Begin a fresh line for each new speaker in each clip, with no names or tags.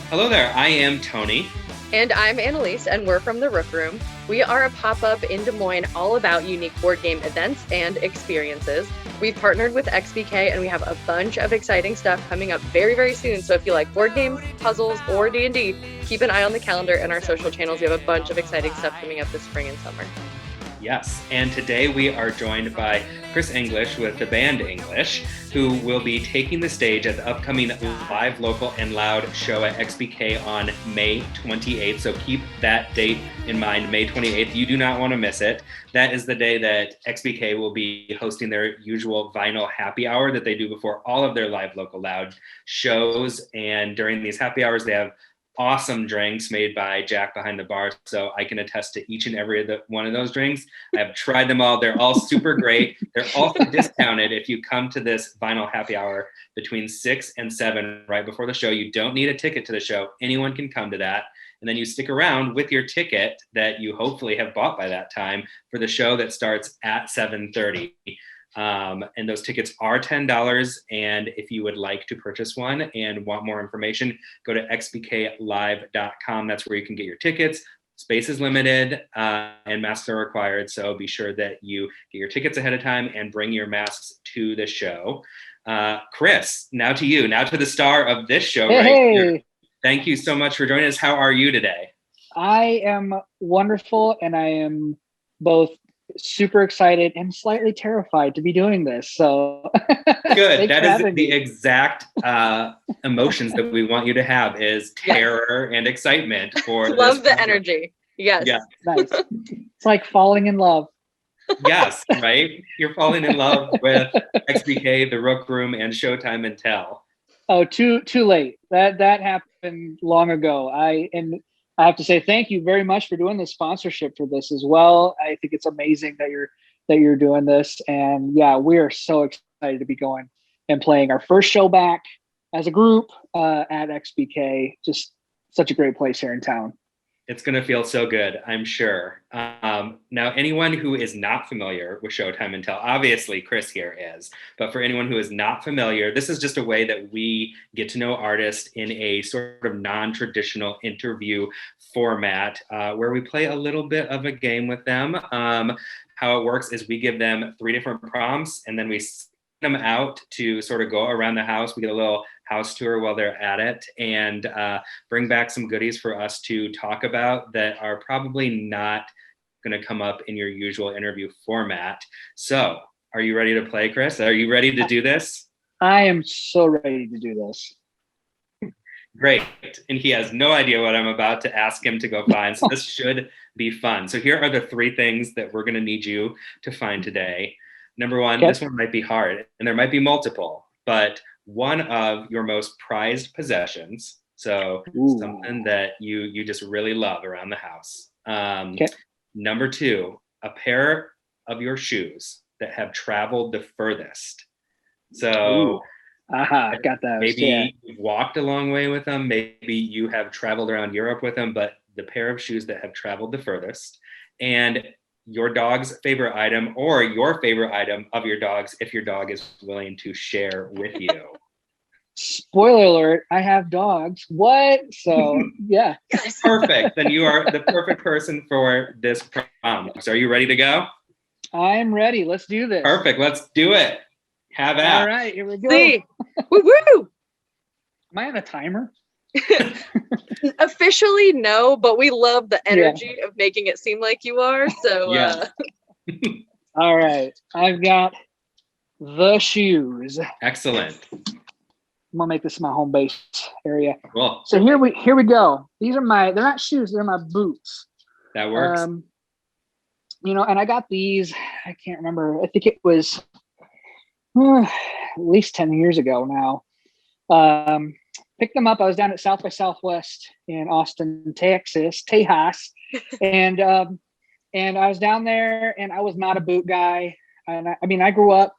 Hello there, I am Tony.
And I'm Annalise, and we're from the Rook Room. We are a pop-up in Des Moines all about unique board game events and experiences. We've partnered with XBK, and we have a bunch of exciting stuff coming up very, very soon. So if you like board games, puzzles, or D&D, keep an eye on the calendar and our social channels. We have a bunch of exciting stuff coming up this spring and summer.
Yes, and today we are joined by Chris English with the band English, who will be taking the stage at the upcoming Live, Local, and Loud show at XBK on May 28th. So keep that date in mind, May 28th. You do not want to miss it. That is the day that XBK will be hosting their usual vinyl happy hour that they do before all of their Live, Local, Loud shows. And during these happy hours, they have awesome drinks made by Jack behind the bar. So I can attest to each and every one of those drinks. I've tried them all. They're all super great. They're also discounted if you come to this vinyl happy hour between 6 and 7 right before the show. You don't need a ticket to the show. Anyone can come to that. And then you stick around with your ticket that you hopefully have bought by that time for the show that starts at 7:30. And those tickets are $10. And if you would like to purchase one and want more information, go to xbklive.com. That's where you can get your tickets. Space is limited and masks are required. So be sure that you get your tickets ahead of time and bring your masks to the show. Chris, now to you, now to the star of this show right here. Thank you so much for joining us. How are you today?
I am wonderful, and I am both super excited and slightly terrified to be doing this. So
good. That is the exact emotions that we want you to have, is terror and excitement for
love the energy. Yes.
Yeah.
Nice. It's like falling in love.
Yes, right? You're falling in love with XBK, the Rook Room, and Showtime and Tell.
Oh, too late. That happened long ago. I have to say thank you very much for doing the sponsorship for this as well. I think it's amazing that you're doing this, and yeah, we are so excited to be going and playing our first show back as a group at XBK. Just such a great place here in town.
It's going to feel so good, I'm sure. Now, anyone who is not familiar with Showtime and Tell, obviously Chris here is, but for anyone who is not familiar, this is just a way that we get to know artists in a sort of non-traditional interview format where we play a little bit of a game with them. How it works is we give them 3 different prompts, and then we send them out to sort of go around the house. We get a little house tour while they're at it, and bring back some goodies for us to talk about that are probably not going to come up in your usual interview format. So are you ready to play, Chris? Are you ready to do this?
I am so ready to do this.
Great. And he has no idea what I'm about to ask him to go find. So this should be fun. So here are the 3 things that we're going to need you to find today. Number 1, This one might be hard, and there might be multiple, but one of your most prized possessions. So something that you just really love around the house. Number 2, a pair of your shoes that have traveled the furthest. So
got that.
Maybe you've walked a long way with them. Maybe you have traveled around Europe with them, but the pair of shoes that have traveled the furthest. And your dog's favorite item, or your favorite item of your dog's, if your dog is willing to share with you.
Spoiler alert, I have dogs. What? So, yeah.
Perfect. Then you are the perfect person for this prompt. So are you ready to go?
I'm ready. Let's do this.
Perfect. Let's do it. Have at.
All right, here we go.
See. Woo-woo!
Am I on a timer?
Officially, no, but we love the energy of making it seem like you are. So,
All right, I've got the shoes.
Excellent.
I'm gonna make this my home base area.
Cool.
So here we go. These are they're not shoes, they're my boots.
That works.
And I got these, I can't remember. I think it was at least 10 years ago now. Picked them up. I was down at South by Southwest in Austin, Texas, Tejas. And I was down there, and I was not a boot guy. And I grew up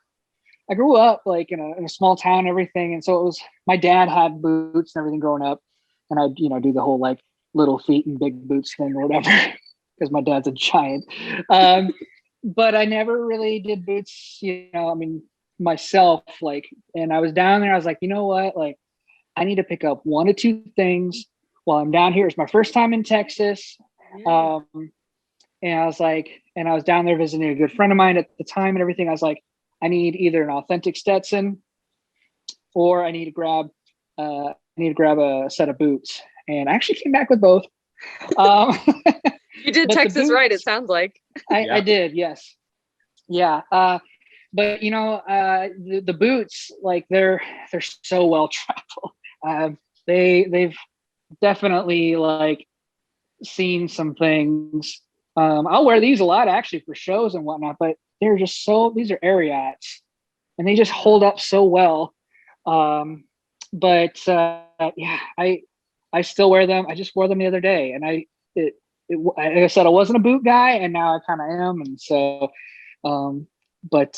like in a small town and everything. And so it was, my dad had boots and everything growing up. And I'd, do the whole like little feet and big boots thing or whatever, because my dad's a giant. But I never really did boots, myself. And I was down there, I was like, you know what? Like, I need to pick up 1 or 2 things well, I'm down here. It's my first time in Texas.
Yeah.
And I was like, and I was down there visiting a good friend of mine at the time and everything. I was like, I need either an authentic Stetson or I need to grab a set of boots. And I actually came back with both.
You did Texas boots, right, it sounds like.
I did, yes. Yeah. But the boots, like they're so well traveled. They've definitely like seen some things. I'll wear these a lot actually for shows and whatnot, but they're just these are Ariats and they just hold up so well. But I still wear them. I just wore them the other day, and like I said, I wasn't a boot guy, and now I kind of am. And so, those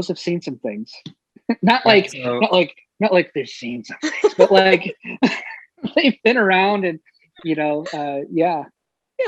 have seen some things. not like they've seen some things, but like they've been around, and yeah.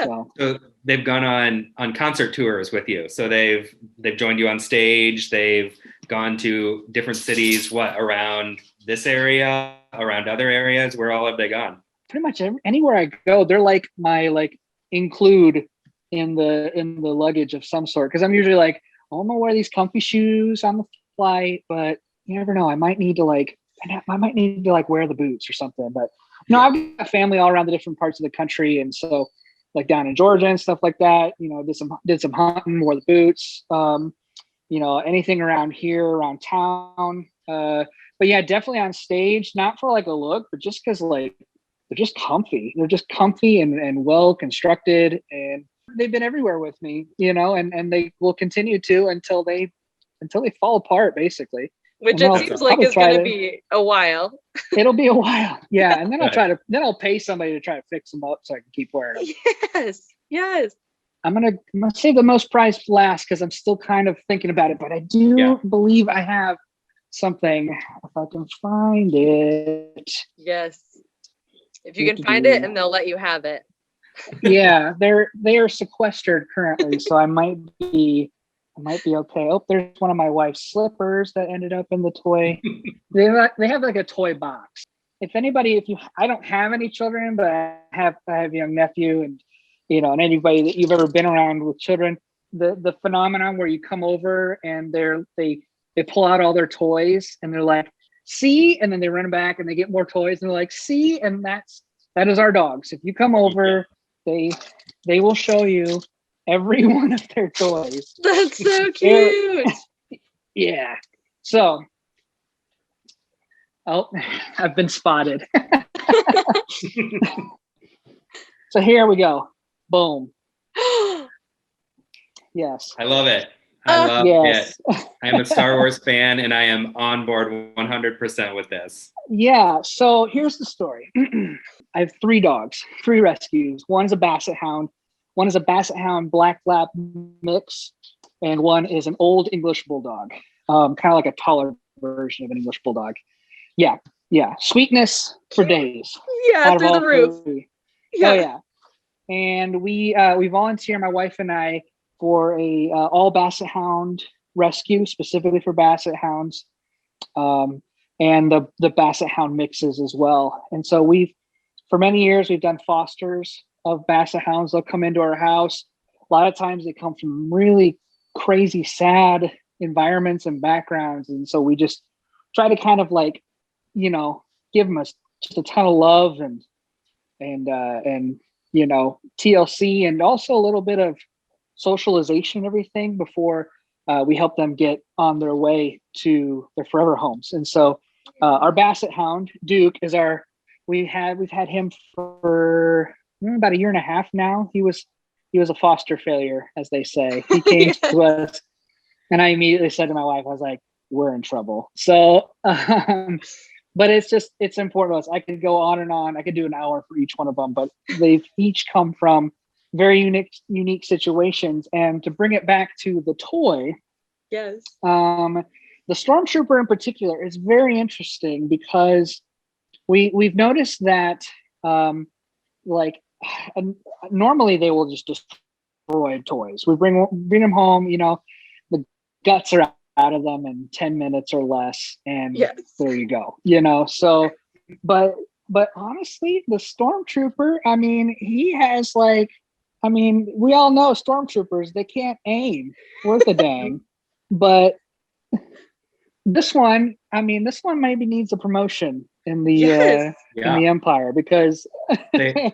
So they've gone on concert tours with you. So they've joined you on stage. They've gone to different cities. What, around this area, around other areas? Where all have they gone?
Pretty much anywhere I go, they're like my include in the luggage of some sort. Because I'm usually like, oh, I'm gonna wear these comfy shoes on the flight, but you never know. I might need to wear the boots or something. But I've got family all around the different parts of the country, and so like down in Georgia and stuff like that, did some hunting, wore the boots, anything around here, around town. But yeah, definitely on stage, not for like a look, but just because like they're just comfy. They're just comfy and well constructed, and they've been everywhere with me, and they will continue to until they fall apart, basically.
Which it seems like is going to be a while.
It'll be a while. Yeah. And then I'll pay somebody to try to fix them up so I can keep wearing them.
Yes.
I'm going to save the most price last because I'm still kind of thinking about it, but I do believe I have something if I can find it.
Yes. If you can find it and they'll let you have it.
Yeah. They are sequestered currently. So I might be okay. Oh, there's one of my wife's slippers that ended up in the toy. They have like a toy box. I don't have any children, but I have a young nephew, and and anybody that you've ever been around with children, the phenomenon where you come over and they pull out all their toys and they're like, see, and then they run back and they get more toys and they're like, see, and that is our dogs. If you come over, they will show you every one of their toys.
That's so cute.
Yeah. So, I've been spotted. So here we go. Boom. Yes.
I love it. I love it. I am a Star Wars fan, and I am on board 100% with this.
Yeah. So here's the story. I have 3 dogs, 3 rescues. One's a Basset Hound. One is a Basset Hound Black Lab mix, and one is an old English Bulldog, kind of like a taller version of an English Bulldog. Yeah. Sweetness for days.
Yeah, through the roof.
Yeah. Oh yeah. And we volunteer, my wife and I, for a all Basset Hound rescue, specifically for Basset Hounds, and the Basset Hound mixes as well. And so for many years, we've done fosters of Basset Hounds. They'll come into our house. A lot of times they come from really crazy, sad environments and backgrounds. And so we just try to kind of like, give them just a ton of love and TLC, and also a little bit of socialization and everything before we help them get on their way to their forever homes. And so our Basset Hound, Duke, we've had him for about 1.5 years now. He was a foster failure, as they say. He came to us, and I immediately said to my wife, I was like, we're in trouble. So, but it's important to us. I could go on and on. I could do an hour for each one of them, but they've each come from very unique situations. And to bring it back to the toy,
yes,
the Stormtrooper in particular is very interesting because we've noticed that normally they will just destroy toys. We bring them home, the guts are out of them in 10 minutes or less, and there you go. So but but honestly, the stormtrooper, I mean, he has like, I mean, we all know stormtroopers, they can't aim worth a dang. But this one, I mean, this one maybe needs a promotion in the
Yes.
in the Empire, because
They-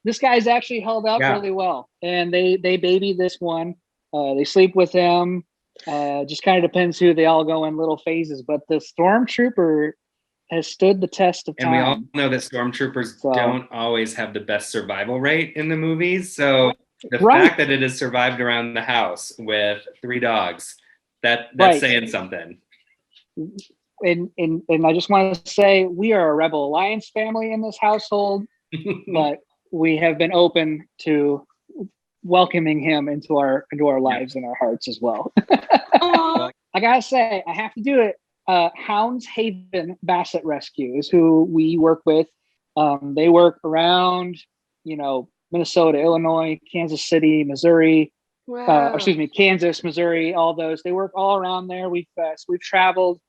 this guy's actually held up
Yeah.
really well, and they baby this one. They sleep with him. Just kind of depends who, they all go in little phases, but the stormtrooper has stood the test of
And we all
time.
know that stormtroopers
So-
don't always have the best survival rate in the movies. So the
Right.
fact that it has survived around the house with 3 dogs, that's
Right.
saying something.
And I just want to say, we are a Rebel Alliance family in this household, but we have been open to welcoming him into our lives and our hearts as well.
Aw.
I gotta say, I have to do it. Houndshaven Basset Rescue is who we work with. They work around, Minnesota, Illinois, Kansas City, Missouri,
Wow.
Kansas, Missouri, all those. They work all around there. We've traveled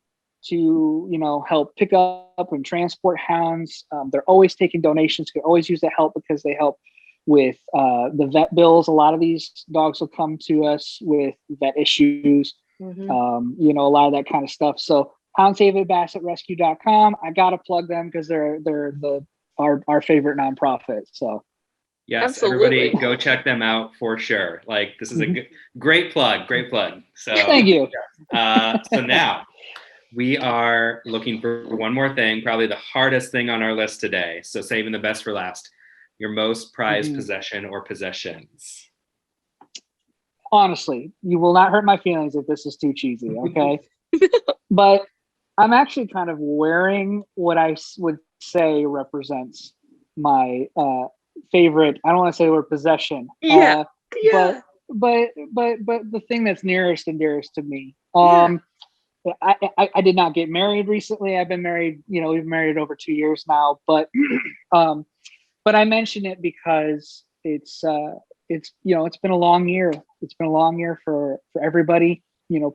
to, help pick up and transport hounds. They're always taking donations. Could always use that help, because they help with the vet bills. A lot of these dogs will come to us with vet issues.
Mhm.
A lot of that kind of stuff. So houndshavenbassetrescue.com. I gotta plug them because they're our favorite nonprofit. So
Yes,
Absolutely.
everybody go check them out for sure. Like, this is a great plug. So
thank you.
so now we are looking for one more thing, probably the hardest thing on our list today. So saving the best for last. Your most prized possession or possessions.
Honestly, you will not hurt my feelings if this is too cheesy, okay? But I'm actually kind of wearing what I would say represents my favorite. I don't want to say the word possession.
Yeah.
But the thing that's nearest and dearest to me.
Yeah.
I did not get married recently. I've been married, we've been married over 2 years now, but I mention it because it's been a long year. It's been a long year for everybody,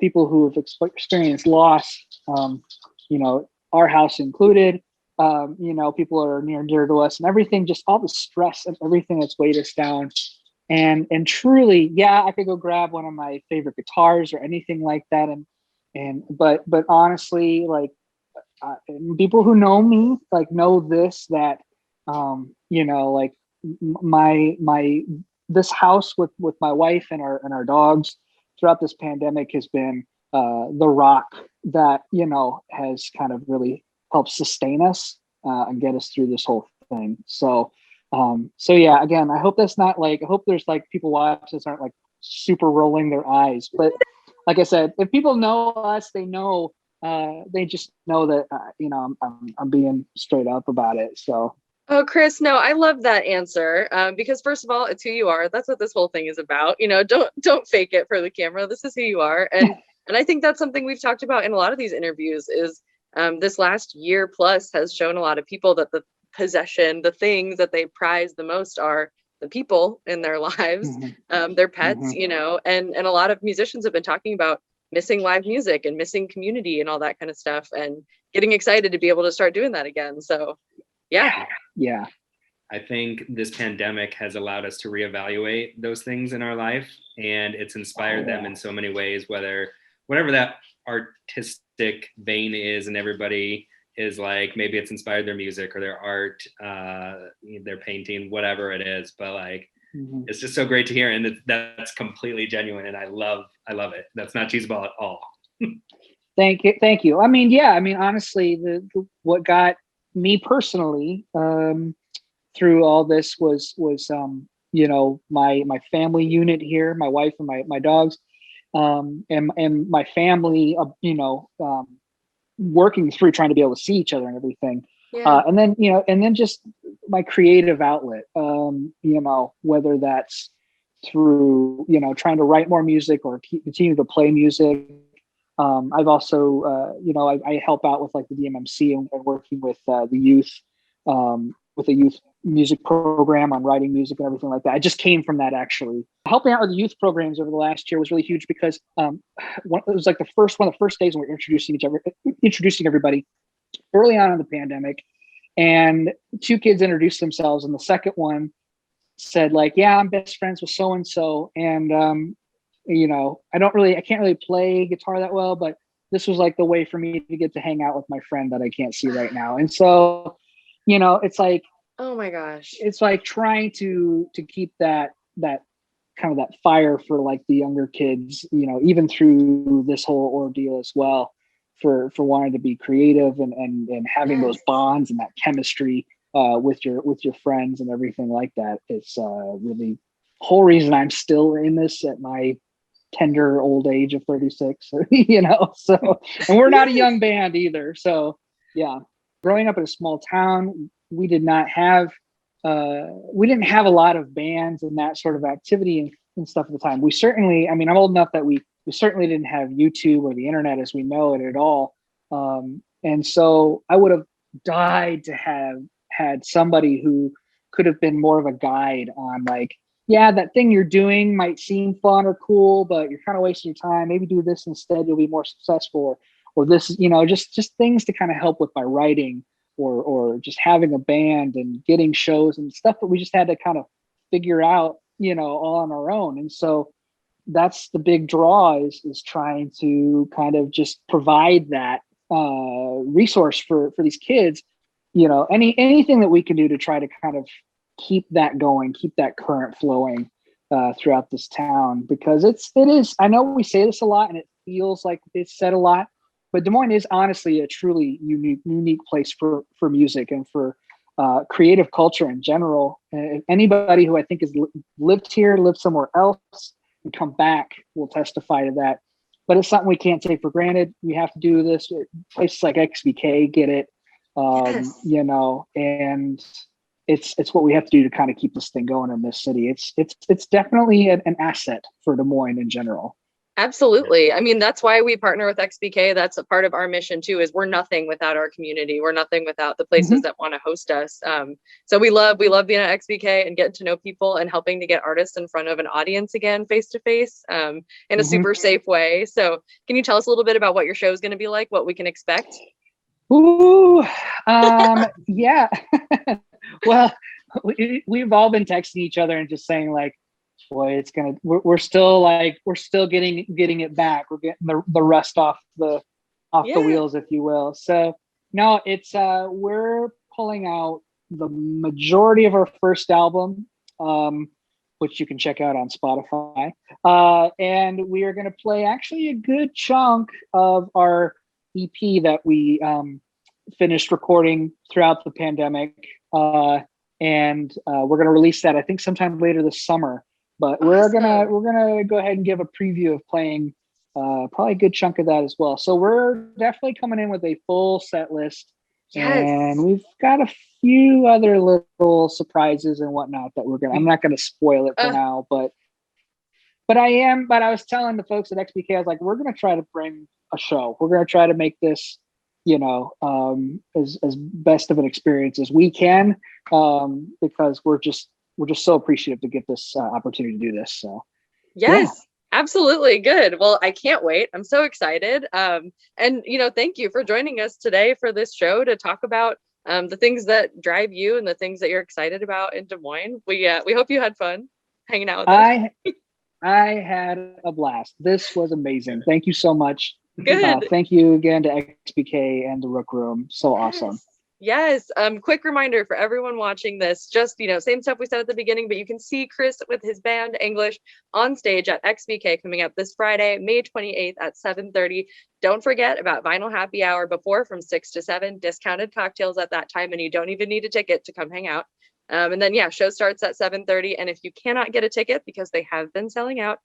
people who have experienced loss, our house included, people are near and dear to us, and everything, just all the stress and everything that's weighed us down. And truly, yeah, I could go grab one of my favorite guitars or anything like that. But honestly, like, people who know me, like, know this, that, like, my this house with my wife and our dogs throughout this pandemic has been the rock that has kind of really helped sustain us and get us through this whole thing. So yeah, again, I hope that's not like, I hope there's like people watch this aren't like super rolling their eyes, but like I said, if people know us, they know, they just know that I'm being straight up about it. So.
Oh, Chris, no, I love that answer. Because first of all, it's who you are. That's what this whole thing is about. Don't fake it for the camera. This is who you are. And I think that's something we've talked about in a lot of these interviews is this last year plus has shown a lot of people that the possession, the things that they prize the most are the people in their lives, their pets, and a lot of musicians have been talking about missing live music and missing community and all that kind of stuff, and getting excited to be able to start doing that again. So
Yeah.
I think this pandemic has allowed us to reevaluate those things in our life, and it's inspired them in so many ways, whatever that artistic vein is, and everybody is like, maybe it's inspired their music or their art, their painting, whatever it is. But like, it's just so great to hear, and that's completely genuine, and I love it. That's not cheeseball at all.
Thank you. I mean, yeah, honestly, what got me personally through all this was my family unit here, my wife and my dogs, and my family, working through trying to be able to see each other and everything.
Yeah.
And then just my creative outlet, whether that's through, trying to write more music or continue to play music. I've also, I help out with like the DMMC and working with the youth, with a youth music program on writing music and everything like that. I just came from that, actually. Helping out with the youth programs over the last year was really huge because it was like one of the first days when we were introducing everybody early on in the pandemic. And two kids introduced themselves, and the second one said like, yeah, I'm best friends with so and so, and I can't really play guitar that well, but this was like the way for me to get to hang out with my friend that I can't see right now. And so, it's like,
oh my gosh,
it's like trying to keep that kind of that fire for like the younger kids, even through this whole ordeal as well, for wanting to be creative and having those bonds and that chemistry with your friends and everything like that. It's really whole reason I'm still in this at my tender old age of 36. So, and we're not a young band either. So yeah, growing up in a small town, we didn't have a lot of bands and that sort of activity and stuff at the time. We certainly, I'm old enough that we certainly didn't have YouTube or the internet as we know it at all. And so I would have died to have had somebody who could have been more of a guide on like, yeah, that thing you're doing might seem fun or cool, but you're kind of wasting your time. Maybe do this instead, you'll be more successful. Or this, just things to kind of help with my writing, or just having a band and getting shows and stuff that we just had to kind of figure out, all on our own. And so that's the big draw is trying to kind of just provide that resource for these kids, anything that we can do to try to kind of keep that going, keep that current flowing throughout this town, because it is, I know we say this a lot and it feels like it's said a lot, but Des Moines is honestly a truly unique place for music and for creative culture in general. Anybody who I think has lived here, lived somewhere else, and come back will testify to that. But it's something we can't take for granted. We have to do this. Places like XBK get it, and it's what we have to do to kind of keep this thing going in this city. It's definitely an asset for Des Moines in general.
Absolutely. That's why we partner with XBK. That's a part of our mission too, is we're nothing without our community. We're nothing without the places that want to host us. So we love being at XBK and getting to know people and helping to get artists in front of an audience again, face to face, in a super safe way. So can you tell us a little bit about what your show is going to be like, what we can expect?
Ooh, yeah. Well, we've all been texting each other and just saying like, boy, we're still getting it back. We're getting the rust off the wheels, if you will. So no, it's we're pulling out the majority of our first album, which you can check out on Spotify. And we are going to play actually a good chunk of our EP that we finished recording throughout the pandemic. And we're going to release that, I think, sometime later this summer. But we're gonna go ahead and give a preview of playing probably a good chunk of that as well. So we're definitely coming in with a full set list, and we've got a few other little surprises and whatnot that I'm not gonna spoil it for now, but I was telling the folks at XBK, I was like, we're gonna try to bring a show. We're gonna try to make this, as best of an experience as we can, because we're just so appreciative to get this opportunity to do this. So
yes, absolutely. Good. Well, I can't wait. I'm so excited. And thank you for joining us today for this show to talk about the things that drive you and the things that you're excited about in Des Moines. We hope you had fun hanging out with us.
I had a blast. This was amazing. Thank you so much.
Good.
Thank you again to XBK and the Rook Room. So awesome.
Yes. Quick reminder for everyone watching this, just, same stuff we said at the beginning, but you can see Chris with his band English on stage at XBK coming up this Friday, May 28th at 7:30. Don't forget about Vinyl Happy Hour before from 6 to 7, discounted cocktails at that time, and you don't even need a ticket to come hang out. And then, show starts at 7:30. And if you cannot get a ticket because they have been selling out,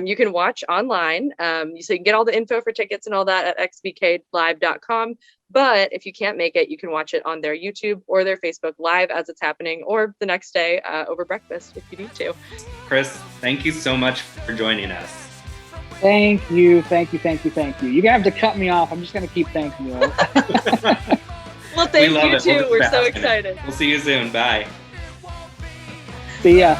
you can watch online. So you can get all the info for tickets and all that at xbklive.com. But if you can't make it, you can watch it on their YouTube or their Facebook Live as it's happening, or the next day over breakfast if you need to.
Chris, thank you so much for joining us.
Thank you. You have to cut me off. I'm just going to keep thanking you.
Well, thank you too. We're so excited.
We'll see you soon. Bye.
See ya.